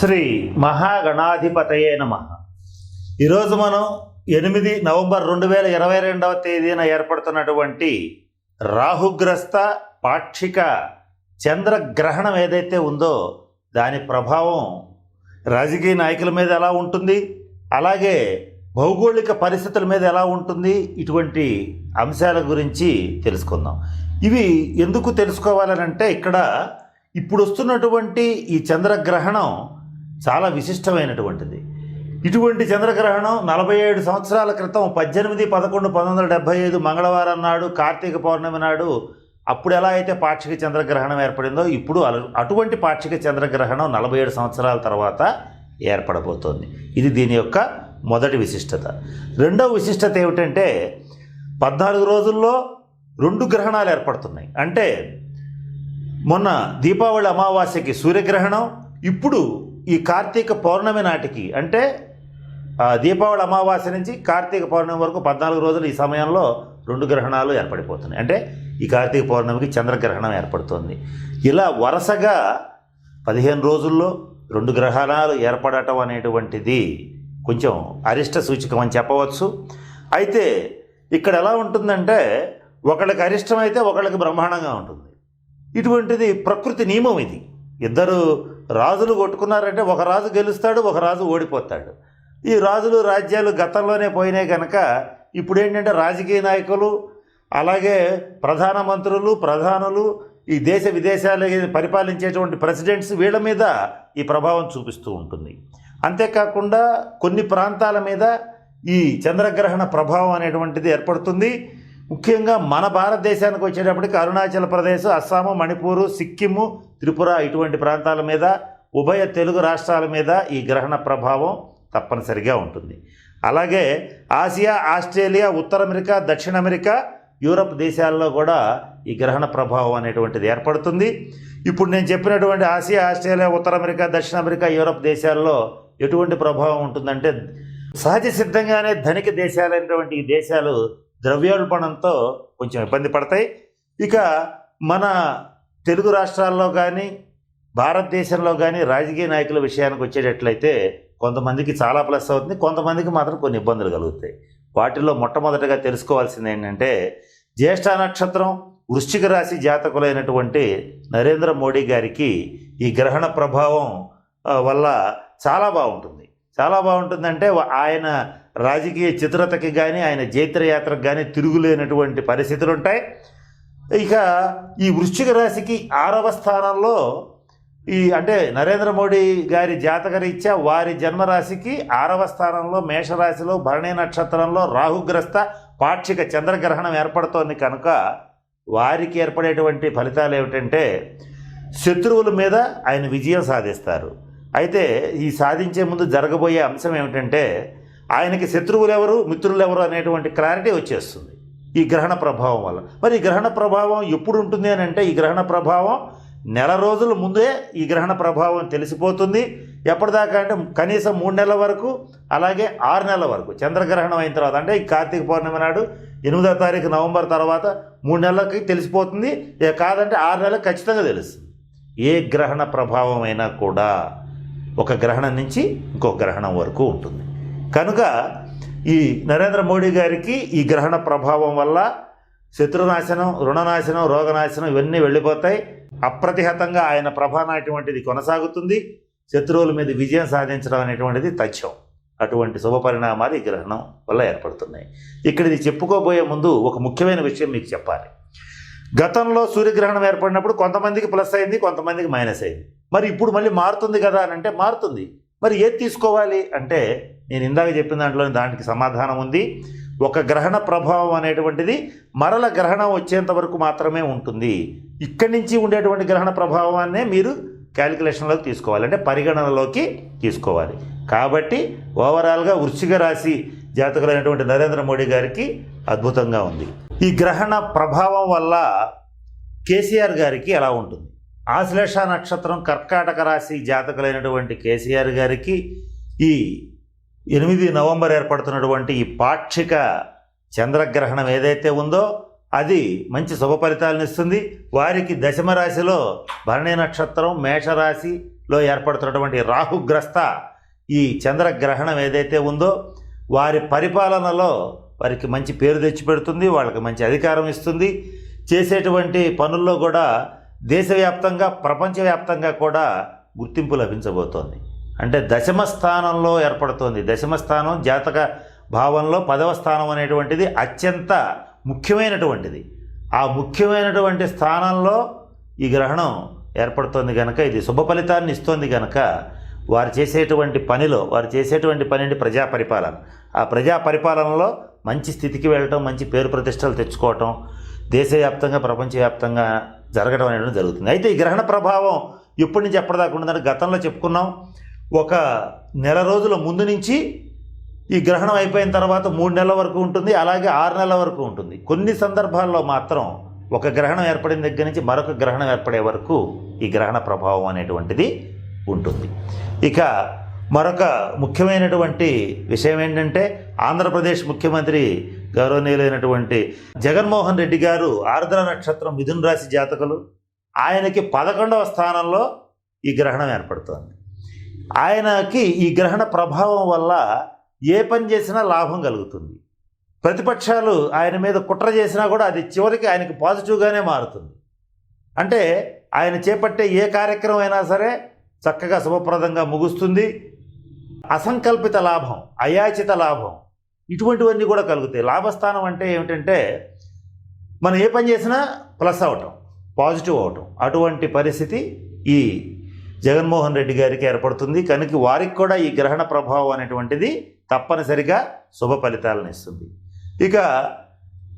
శ్రీ మహాగణాధిపతయే నమః. ఈరోజు మనం 8 నవంబర్ 2022వ తేదీన ఏర్పడుతున్నటువంటి రాహుగ్రస్త పాక్షిక చంద్రగ్రహణం ఏదైతే ఉందో దాని ప్రభావం రాజకీయ నాయకుల మీద ఎలా ఉంటుంది, అలాగే భౌగోళిక పరిస్థితుల మీద ఎలా ఉంటుంది, ఇటువంటి అంశాల గురించి తెలుసుకుందాం. ఇవి ఎందుకు తెలుసుకోవాలనంటే ఇక్కడ ఇప్పుడు వస్తున్నటువంటి ఈ చంద్రగ్రహణం చాలా విశిష్టమైనటువంటిది. ఇటువంటి చంద్రగ్రహణం 47 సంవత్సరాల క్రితం 18/11/1975 మంగళవారం నాడు కార్తీక పౌర్ణమి నాడు అప్పుడు ఎలా అయితే పాక్షిక చంద్రగ్రహణం ఏర్పడిందో ఇప్పుడు అటువంటి పాక్షిక చంద్రగ్రహణం 47 సంవత్సరాల తర్వాత ఏర్పడబోతోంది. ఇది దీని యొక్క మొదటి విశిష్టత. రెండవ విశిష్టత ఏమిటంటే 14 రోజుల్లో 2 గ్రహణాలు ఏర్పడుతున్నాయి. అంటే మొన్న దీపావళి అమావాస్యకి సూర్యగ్రహణం, ఇప్పుడు ఈ కార్తీక పౌర్ణమి నాటికి అంటే దీపావళి అమావాస్య నుంచి కార్తీక పౌర్ణమి వరకు 14 రోజులు ఈ సమయంలో 2 గ్రహణాలు ఏర్పడిపోతున్నాయి. అంటే ఈ కార్తీక పౌర్ణమికి చంద్రగ్రహణం ఏర్పడుతుంది. ఇలా వరుసగా 15 రోజుల్లో 2 గ్రహణాలు ఏర్పడటం అనేటువంటిది కొంచెం అరిష్ట సూచకం అని చెప్పవచ్చు. అయితే ఇక్కడ ఎలా ఉంటుందంటే ఒకళ్ళకి అరిష్టం అయితే ఒకళ్ళకి బ్రహ్మాండంగా ఉంటుంది. ఇటువంటిది ప్రకృతి నియమం. ఇది ఇద్దరు రాజులు కొట్టుకున్నారంటే ఒక రాజు గెలుస్తాడు, ఒక రాజు ఓడిపోతాడు. ఈ రాజులు రాజ్యాలు గతంలోనే పోయినాయి కనుక ఇప్పుడు ఏంటంటే రాజకీయ నాయకులు అలాగే ప్రధానమంత్రులు ప్రధానులు ఈ దేశ విదేశాలు పరిపాలించేటువంటి ప్రెసిడెంట్స్ వీళ్ళ మీద ఈ ప్రభావం చూపిస్తూ ఉంటుంది. అంతేకాకుండా కొన్ని ప్రాంతాల మీద ఈ చంద్రగ్రహణ ప్రభావం అనేటువంటిది ఏర్పడుతుంది. ముఖ్యంగా మన భారతదేశానికి వచ్చేటప్పటికి అరుణాచల్ ప్రదేశ్, అస్సాము, మణిపూరు, సిక్కిము, త్రిపుర ఇటువంటి ప్రాంతాల మీద ఉభయ తెలుగు రాష్ట్రాల మీద ఈ గ్రహణ ప్రభావం తప్పనిసరిగా ఉంటుంది. అలాగే ఆసియా, ఆస్ట్రేలియా, ఉత్తర అమెరికా, దక్షిణ అమెరికా, యూరప్ దేశాల్లో కూడా ఈ గ్రహణ ప్రభావం అనేటువంటిది ఏర్పడుతుంది. ఇప్పుడు నేను చెప్పినటువంటి ఆసియా, ఆస్ట్రేలియా, ఉత్తర అమెరికా, దక్షిణ అమెరికా, యూరప్ దేశాల్లో ఎటువంటి ప్రభావం ఉంటుందంటే సహజ సిద్ధంగానే ధనిక దేశాలైనటువంటి ఈ దేశాలు ద్రవ్యోల్బణంతో కొంచెం ఇబ్బంది పడతాయి. ఇక మన తెలుగు రాష్ట్రాల్లో కానీ భారతదేశంలో కానీ రాజకీయ నాయకుల విషయానికి వచ్చేటట్లయితే కొంతమందికి చాలా ప్లస్ అవుతుంది, కొంతమందికి మాత్రం కొన్ని ఇబ్బందులు కలుగుతాయి. వాటిల్లో మొట్టమొదటిగా తెలుసుకోవాల్సింది ఏంటంటే జ్యేష్ఠ నక్షత్రం వృశ్చిక రాశి జాతకులైనటువంటి నరేంద్ర మోడీ గారికి ఈ గ్రహణ ప్రభావం వల్ల చాలా బాగుంటుందంటే ఆయన రాజకీయ చిత్రతకి కానీ ఆయన జైత్రయాత్రకు కానీ తిరుగులేనటువంటి పరిస్థితులు ఉంటాయి. ఇక ఈ వృశ్చిక రాశికి 6వ స్థానంలో అంటే నరేంద్ర మోడీ గారి జాతకరీత్యా వారి జన్మరాశికి 6వ స్థానంలో మేషరాశిలో భరణి నక్షత్రంలో రాహుగ్రస్త పాక్షిక చంద్రగ్రహణం ఏర్పడుతోంది కనుక వారికి ఏర్పడేటువంటి ఫలితాలు ఏమిటంటే శత్రువుల మీద ఆయన విజయం సాధిస్తారు. అయితే ఈ సాధించే ముందు జరగబోయే అంశం ఏమిటంటే ఆయనకి శత్రువులు ఎవరు మిత్రులు ఎవరు అనేటువంటి క్లారిటీ వచ్చేస్తుంది ఈ గ్రహణ ప్రభావం వల్ల. మరి ఈ గ్రహణ ప్రభావం ఎప్పుడు ఉంటుంది అని అంటే ఈ గ్రహణ ప్రభావం నెల రోజుల ముందే ఈ గ్రహణ ప్రభావం తెలిసిపోతుంది. ఎప్పటిదాకా అంటే కనీసం 3 నెలల వరకు, అలాగే 6 నెలల వరకు చంద్రగ్రహణం అయిన తర్వాత అంటే ఈ కార్తీక పౌర్ణమి నాడు 8వ తారీఖు నవంబర్ తర్వాత 3 నెలలకి తెలిసిపోతుంది. కాదంటే 6 నెలలకు ఖచ్చితంగా తెలుస్తుంది. ఏ గ్రహణ ప్రభావం అయినా కూడా ఒక గ్రహణం నుంచి ఇంకొక గ్రహణం వరకు ఉంటుంది. కనుక ఈ నరేంద్ర మోడీ గారికి ఈ గ్రహణ ప్రభావం వల్ల శత్రునాశనం, రుణనాశనం, రోగనాశనం ఇవన్నీ వెళ్ళిపోతాయి. అప్రతిహతంగా ఆయన ప్రభావం అటువంటిది కొనసాగుతుంది. శత్రువుల మీద విజయం సాధించడం అనేటువంటిది తథ్యం. అటువంటి శుభ పరిణామాలు ఈ గ్రహణం వల్ల ఏర్పడుతున్నాయి. ఇక్కడ ఇది చెప్పుకోబోయే ముందు ఒక ముఖ్యమైన విషయం మీకు చెప్పాలి. గతంలో సూర్యగ్రహణం ఏర్పడినప్పుడు కొంతమందికి ప్లస్ అయింది, కొంతమందికి మైనస్ అయింది. మరి ఇప్పుడు మళ్ళీ మారుతుంది కదా అని అంటే మారుతుంది. మరి ఏది తీసుకోవాలి అంటే నేను ఇందాక చెప్పిన దానికి సమాధానం ఉంది. ఒక గ్రహణ ప్రభావం అనేటువంటిది మరల గ్రహణం వచ్చేంత వరకు మాత్రమే ఉంటుంది. ఇక్కడి నుంచి ఉండేటువంటి గ్రహణ ప్రభావాన్నే మీరు క్యాలిక్యులేషన్లోకి తీసుకోవాలి, అంటే పరిగణనలోకి తీసుకోవాలి. కాబట్టి ఓవరాల్గా వృశ్చిక రాశి జాతకులైనటువంటి నరేంద్ర మోడీ గారికి అద్భుతంగా ఉంది. ఈ గ్రహణ ప్రభావం వల్ల కేసీఆర్ గారికి ఎలా ఉంటుంది? ఆశ్లేష నక్షత్రం కర్కాటక రాశి జాతకులైనటువంటి కేసీఆర్ గారికి ఈ 8 నవంబర్ ఏర్పడుతున్నటువంటి ఈ పాక్షిక చంద్రగ్రహణం ఏదైతే ఉందో అది మంచి శుభ ఫలితాలను ఇస్తుంది. వారికి దశమ రాశిలో భరణి నక్షత్రం, మేషరాశి, లో ఏర్పడుతున్నటువంటి రాహుగ్రస్త ఈ చంద్రగ్రహణం ఏదైతే ఉందో వారి పరిపాలనలో వారికి మంచి పేరు తెచ్చిపెడుతుంది, వాళ్ళకి మంచి అధికారం ఇస్తుంది. చేసేటువంటి పనుల్లో కూడా దేశవ్యాప్తంగా ప్రపంచవ్యాప్తంగా కూడా గుర్తింపు లభించబోతోంది. అంటే దశమ స్థానంలో ఏర్పడుతోంది. దశమ స్థానం జాతక భావంలో 10వ స్థానం అనేటువంటిది అత్యంత ముఖ్యమైనటువంటిది. ఆ ముఖ్యమైనటువంటి స్థానంలో ఈ గ్రహణం ఏర్పడుతోంది కనుక ఇది శుభ ఫలితాన్ని ఇస్తోంది కనుక వారు చేసేటువంటి పనిని ప్రజా పరిపాలన. ఆ ప్రజా పరిపాలనలో మంచి స్థితికి వెళ్ళటం, మంచి పేరు ప్రతిష్టలు తెచ్చుకోవటం దేశవ్యాప్తంగా ప్రపంచవ్యాప్తంగా జరగడం అనేది జరుగుతుంది. అయితే ఈ గ్రహణ ప్రభావం ఎప్పటి నుంచి ఎప్పటిదాకా ఉంటుందని గతంలో చెప్పుకున్నాం. ఒక నెల రోజుల ముందు నుంచి ఈ గ్రహణం అయిపోయిన తర్వాత 3 నెలల వరకు ఉంటుంది, అలాగే 6 నెలల వరకు ఉంటుంది. కొన్ని సందర్భాల్లో మాత్రం ఒక గ్రహణం ఏర్పడిన దగ్గర నుంచి మరొక గ్రహణం ఏర్పడే వరకు ఈ గ్రహణ ప్రభావం అనేటువంటిది ఉంటుంది. ఇక మరొక ముఖ్యమైనటువంటి విషయం ఏంటంటే ఆంధ్రప్రదేశ్ ముఖ్యమంత్రి గౌరవనీయులైనటువంటి జగన్మోహన్ రెడ్డి గారు ఆర్ద్ర నక్షత్రం మిథున రాశి జాతకులు. ఆయనకి 11వ స్థానంలో ఈ గ్రహణం ఏర్పడుతోంది. ఆయనకి ఈ గ్రహణ ప్రభావం వల్ల ఏ పని చేసినా లాభం కలుగుతుంది. ప్రతిపక్షాలు ఆయన మీద కుట్ర చేసినా కూడా అది చివరికి ఆయనకి పాజిటివ్గానే మారుతుంది. అంటే ఆయన చేపట్టే ఏ కార్యక్రమం అయినా సరే చక్కగా శుభప్రదంగా ముగుస్తుంది. అసంకల్పిత లాభం, అయాచిత లాభం ఇటువంటివన్నీ కూడా కలుగుతాయి. లాభస్థానం అంటే ఏమిటంటే మనం ఏ పని చేసినా ప్లస్ అవటం, పాజిటివ్ అవటం, అటువంటి పరిస్థితి ఈ జగన్మోహన్ రెడ్డి గారికి ఏర్పడుతుంది. కనుక వారికి కూడా ఈ గ్రహణ ప్రభావం అనేటువంటిది తప్పనిసరిగా శుభ ఫలితాలను ఇస్తుంది. ఇక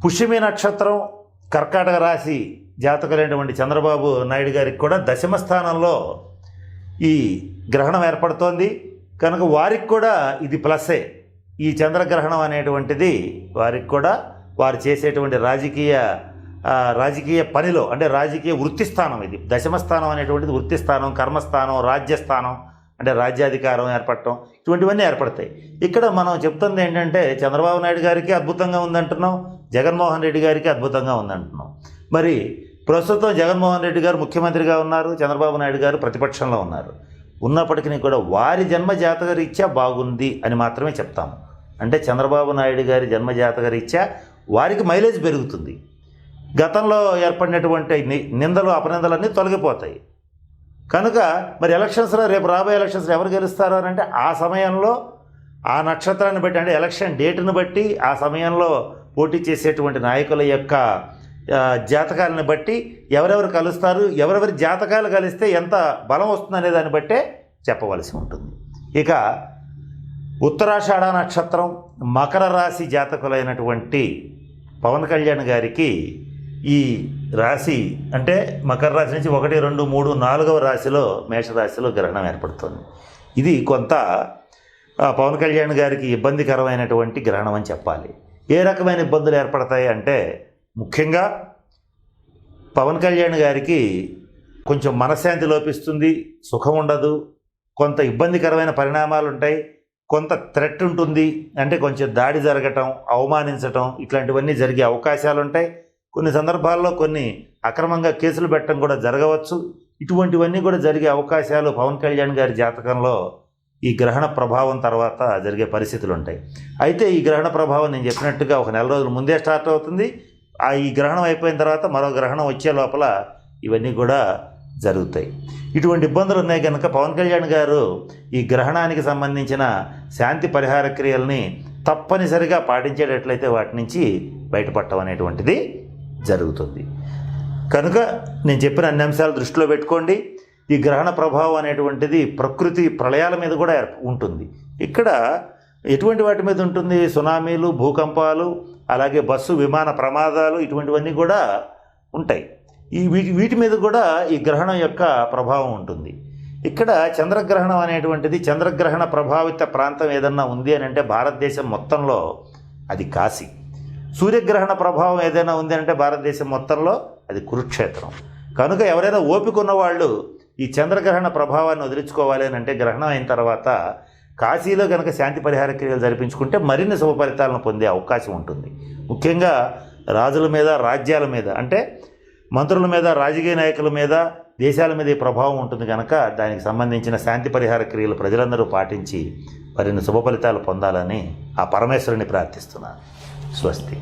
పుష్యమి నక్షత్రం కర్కాటక రాశి జాతకులైనటువంటి చంద్రబాబు నాయుడు గారికి కూడా దశమ స్థానంలో ఈ గ్రహణం ఏర్పడుతోంది కనుక వారికి కూడా ఇది ప్లస్సే. ఈ చంద్రగ్రహణం అనేటువంటిది వారికి కూడా వారు చేసేటువంటి రాజకీయ పనిలో అంటే రాజకీయ వృత్తి స్థానం, ఇది దశమ స్థానం అనేటువంటిది వృత్తి స్థానం, కర్మస్థానం, రాజ్యస్థానం అంటే రాజ్యాధికారం ఏర్పడటం ఇటువంటివన్నీ ఏర్పడతాయి. ఇక్కడ మనం చెప్తుంది ఏంటంటే చంద్రబాబు నాయుడు గారికి అద్భుతంగా ఉందంటున్నాం, జగన్మోహన్ రెడ్డి గారికి అద్భుతంగా ఉందంటున్నాం. మరి ప్రస్తుతం జగన్మోహన్ రెడ్డి గారు ముఖ్యమంత్రిగా ఉన్నారు, చంద్రబాబు నాయుడు గారు ప్రతిపక్షంలో ఉన్నారు. ఉన్నప్పటికీ కూడా వారి జన్మజాతక రీత్యా బాగుంది అని మాత్రమే చెప్తాము. అంటే చంద్రబాబు నాయుడు గారి జన్మజాతక రీత్యా వారికి మైలేజ్ పెరుగుతుంది. గతంలో ఏర్పడినటువంటి నిందలు అపనిందలన్నీ తొలగిపోతాయి. కనుక మరి ఎలక్షన్స్లో రేపు రాబోయే ఎలక్షన్స్లో ఎవరు గెలుస్తారు అని అంటే ఆ సమయంలో ఆ నక్షత్రాన్ని బట్టి అంటే ఎలక్షన్ డేట్ను బట్టి ఆ సమయంలో పోటీ చేసేటువంటి నాయకుల యొక్క జాతకాలను బట్టి ఎవరెవరు కలుస్తారు, ఎవరెవరి జాతకాలు కలిస్తే ఎంత బలం వస్తుందనే దాన్ని బట్టే చెప్పవలసి ఉంటుంది. ఇక ఉత్తరాషాఢ నక్షత్రం మకర రాశి జాతకులైనటువంటి పవన్ కళ్యాణ్ గారికి ఈ రాశి అంటే మకర రాశి నుంచి 1, 2, 3, 4వ రాశిలో మేషరాశిలో గ్రహణం ఏర్పడుతుంది. ఇది కొంత పవన్ కళ్యాణ్ గారికి ఇబ్బందికరమైనటువంటి గ్రహణం అని చెప్పాలి. ఏ రకమైన ఇబ్బందులు ఏర్పడతాయి అంటే ముఖ్యంగా పవన్ కళ్యాణ్ గారికి కొంచెం మనశ్శాంతి లోపిస్తుంది, సుఖం ఉండదు, కొంత ఇబ్బందికరమైన పరిణామాలు ఉంటాయి, కొంత థ్రెట్ ఉంటుంది. అంటే కొంచెం దాడి జరగటం, అవమానించటం ఇట్లాంటివన్నీ జరిగే అవకాశాలు ఉంటాయి. కొన్ని సందర్భాల్లో కొన్ని అక్రమంగా కేసులు పెట్టడం కూడా జరగవచ్చు. ఇటువంటివన్నీ కూడా జరిగే అవకాశాలు పవన్ కళ్యాణ్ గారి జాతకంలో ఈ గ్రహణ ప్రభావం తర్వాత జరిగే పరిస్థితులు ఉంటాయి. అయితే ఈ గ్రహణ ప్రభావం నేను చెప్పినట్టుగా ఒక నెల రోజుల ముందే స్టార్ట్ అవుతుంది. ఈ గ్రహణం అయిపోయిన తర్వాత మరో గ్రహణం వచ్చే లోపల ఇవన్నీ కూడా జరుగుతాయి. ఇటువంటి ఇబ్బందులు ఉన్నాయి కనుక పవన్ కళ్యాణ్ గారు ఈ గ్రహణానికి సంబంధించిన శాంతి పరిహార క్రియల్ని తప్పనిసరిగా పాటించేటట్లయితే వాటి నుంచి బయటపడటం అనేటువంటిది జరుగుతుంది. కనుక నేను చెప్పిన అన్ని అంశాలు దృష్టిలో పెట్టుకోండి. ఈ గ్రహణ ప్రభావం అనేటువంటిది ప్రకృతి ప్రళయాల మీద కూడా ఉంటుంది. ఇక్కడ ఎటువంటి వాటి మీద ఉంటుంది? సునామీలు, భూకంపాలు, అలాగే బస్సు విమాన ప్రమాదాలు ఇటువంటివన్నీ కూడా ఉంటాయి. వీటి మీద కూడా ఈ గ్రహణం యొక్క ప్రభావం ఉంటుంది. ఇక్కడ చంద్రగ్రహణం అనేటువంటిది చంద్రగ్రహణ ప్రభావిత ప్రాంతం ఏదన్నా ఉంది అని అంటే భారతదేశం మొత్తంలో అది కాశీ. సూర్యగ్రహణ ప్రభావం ఏదైనా ఉంది అంటే భారతదేశం మొత్తంలో అది కురుక్షేత్రం. కనుక ఎవరైనా ఓపిక ఉన్నవాళ్ళు ఈ చంద్రగ్రహణ ప్రభావాన్ని వదిలించుకోవాలి అని అంటే గ్రహణం అయిన తర్వాత కాశీలో కనుక శాంతి పరిహార క్రియలు జరిపించుకుంటే మరిన్ని శుభ ఫలితాలను పొందే అవకాశం ఉంటుంది. ముఖ్యంగా రాజుల మీద, రాజ్యాల మీద అంటే మంత్రుల మీద, రాజకీయ నాయకుల మీద, దేశాల మీద ఈ ప్రభావం ఉంటుంది కనుక దానికి సంబంధించిన శాంతి పరిహార క్రియలు ప్రజలందరూ పాటించి మరిన్ని శుభ ఫలితాలు పొందాలని ఆ పరమేశ్వరుని ప్రార్థిస్తున్నాను. స్వస్తి.